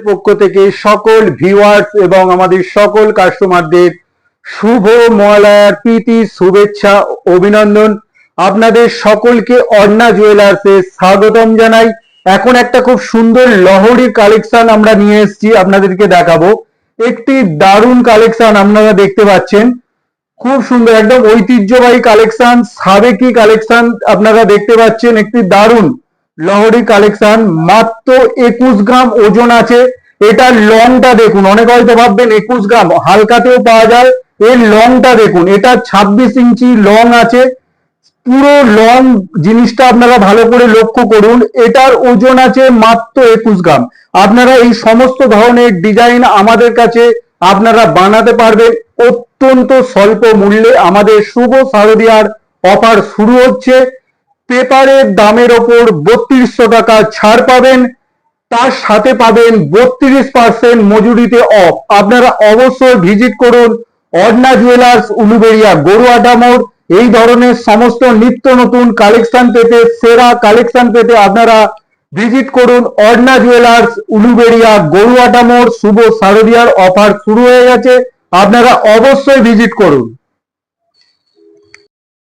পক্ষ থেকে সকল ভিউয়ার্স এবং আমাদের সকল কাস্টমারদের শুভ মহালয়ার প্রীতি শুভেচ্ছা অভিনন্দন। আপনাদের সকলকে অর্ণা জুয়েলার্সে স্বাগতম জানাই। এখন একটা খুব সুন্দর লহরীর কালেকশন আমরা নিয়ে এসেছি, আপনাদেরকে দেখাবো। একটি দারুণ কালেকশন আপনারা দেখতে পাচ্ছেন, খুব সুন্দর একদম ঐতিহ্যবাহী কালেকশন, সাবেকি কালেকশন আপনারা দেখতে পাচ্ছেন। একটি দারুণ লহরী কালেকশন, মাত্র 21 গ্রাম ওজন আছে। এটার লংটা দেখুন, অনেকে হয়তো ভাববেন 21 গ্রাম হালকাতেও পাওয়া যায়, এর লংটা দেখুন, এটা 26 ইঞ্চি লং আছে। পুরো লং জিনিসটা আপনারা ভালো করে লক্ষ্য করুন। এটার ওজন আছে মাত্র 21 গ্রাম। আপনারা এই সমস্ত ধরনের ডিজাইন আমাদের কাছে আপনারা বানাতে পারবেন অত্যন্ত স্বল্প মূল্যে। আমাদের শুভ শারদীয়ার অফার শুরু হচ্ছে। পেপারের দামের ওপর 3200 টাকা ছাড় পাবেন, তার সাথে পাবেন 32% মজুরিতে অফ। আপনারা অবশ্যই ভিজিট করুন অর্ণা জুয়েলার্স, উলুবেড়িয়া, গরুয়াটা মোড়। এই ধরনের সমস্ত নিত্য নতুন কালেকশন পেতে, সেরা কালেকশন পেতে আপনারা ভিজিট করুন অর্ণা জুয়েলার্স, উলুবেড়িয়া, গরুয়াটা মোড়। শুভ শারদীয়ার অফার শুরু হয়ে গেছে, আপনারা অবশ্যই ভিজিট করুন।